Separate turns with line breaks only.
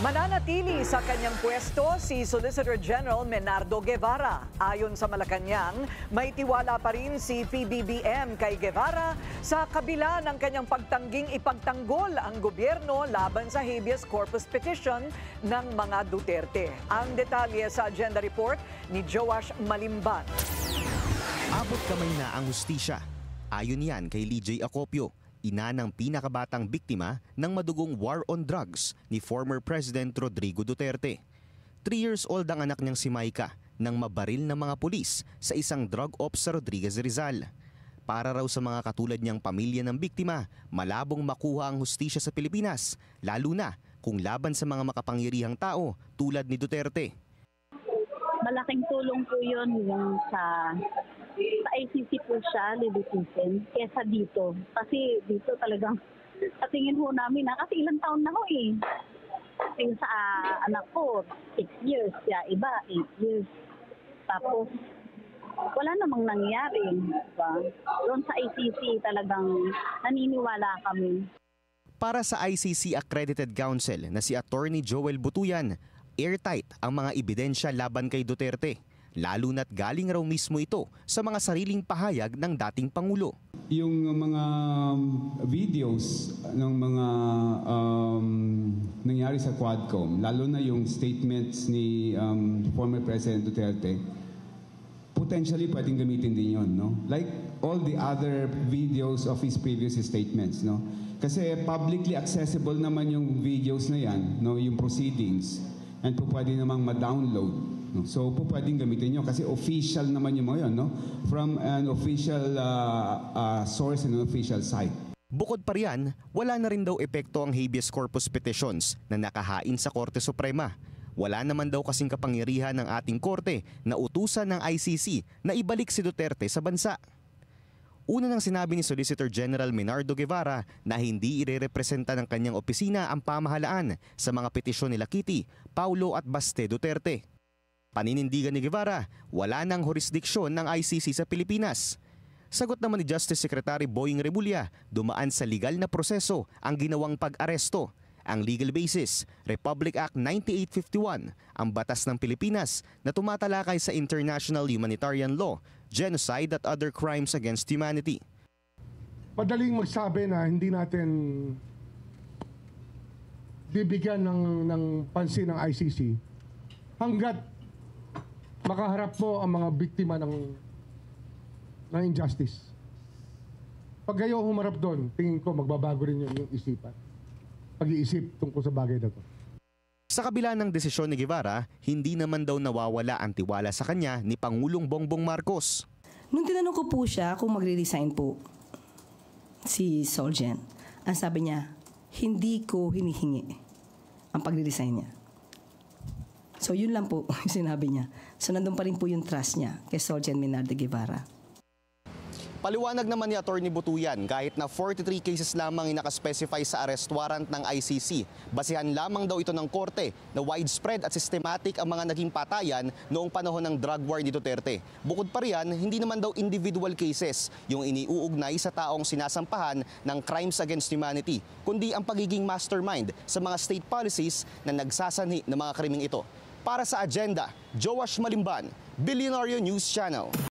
Mananatili sa kanyang pwesto si Solicitor General Menardo Guevara. Ayon sa Malacanang, may tiwala pa rin si PBBM kay Guevara sa kabila ng kanyang pagtangging ipagtanggol ang gobyerno laban sa habeas corpus petition ng mga Duterte. Ang detalye sa agenda report ni Joash Malimban.
Abot kamay na ang hustisya. Ayon yan kay Lijay Acopio, ina ng pinakabatang biktima ng madugong war on drugs ni former President Rodrigo Duterte. 3 years old ang anak niyang si Maika nang mabaril ng mga pulis sa isang drug ops sa Rodriguez Rizal. Para raw sa mga katulad niyang pamilya ng biktima, malabong makuha ang hustisya sa Pilipinas, lalo na kung laban sa mga makapangyarihang tao tulad ni Duterte.
Malaking tulong po yun yung sa ICC po siya lilitisin kesa dito. Kasi dito talagang sa tingin ho namin kasi ilang taon na ho eh. Kasi sa anak ko, 6 years. Siya iba, 8 years. Tapos wala namang nangyari. Diba? Doon sa ICC talagang naniniwala kami.
Para sa ICC Accredited Counsel na si Attorney Joel Butuyan, airtight ang mga ebidensya laban kay Duterte. Lalo na't galing raw mismo ito sa mga sariling pahayag ng dating Pangulo.
Yung mga videos ng mga nangyari sa Quadcom, lalo na yung statements ni former President Duterte, potentially pwedeng gamitin din yun, no? Like all the other videos of his previous statements, no? Kasi publicly accessible naman yung videos na yan, no? Yung proceedings, and po pwede namang ma-download. No? So po pwedeng gamitin nyo kasi official naman yung mga yun, no? From an official source and an official site.
Bukod pa riyan, wala na rin daw epekto ang habeas corpus petitions na nakahain sa Korte Suprema. Wala naman daw kasing kapangyarihan ng ating korte na utusan ng ICC na ibalik si Duterte sa bansa. Una nang sinabi ni Solicitor General Menardo Guevara na hindi irerepresenta ng kanyang opisina ang pamahalaan sa mga petisyon nila Kitty, Paulo at Baste Duterte. Paninindigan ni Guevara, wala nang jurisdiksyon ng ICC sa Pilipinas. Sagot naman ni Justice Secretary Boying Rebulla, dumaan sa legal na proseso ang ginawang pag-aresto. Ang legal basis, Republic Act 9851, ang batas ng Pilipinas na tumatalakay sa international humanitarian law, genocide at other crimes against humanity.
Madaling magsabi na hindi natin bibigyan ng pansin ng ICC hanggat makaharap mo ang mga biktima ng injustice. Pag kayo humarap doon, tingin ko magbabago rin yung isipan. Pag-iisip tungkol sa bagay na to.
Sa kabila ng desisyon ni Guevara, hindi naman daw nawawala ang tiwala sa kanya ni Pangulong Bongbong Marcos.
Nung tinanong ko po siya kung magre-resign po si Solgen, ang sabi niya, hindi ko hinihingi ang pagre-resign niya. So yun lang po yung sinabi niya. So nandun pa rin po yung trust niya kay Solgen Menardo Guevara.
Paliwanag naman ni Atty. Butuyan, kahit na 43 cases lamang yung nakaspecify sa arrest warrant ng ICC, basihan lamang daw ito ng korte na widespread at systematic ang mga naging patayan noong panahon ng drug war ni Duterte. Bukod pa riyan, hindi naman daw individual cases yung iniuugnay sa taong sinasampahan ng crimes against humanity, kundi ang pagiging mastermind sa mga state policies na nagsasanhi ng mga krimeng ito. Para sa agenda, Joash Malimban, Billionaire News Channel.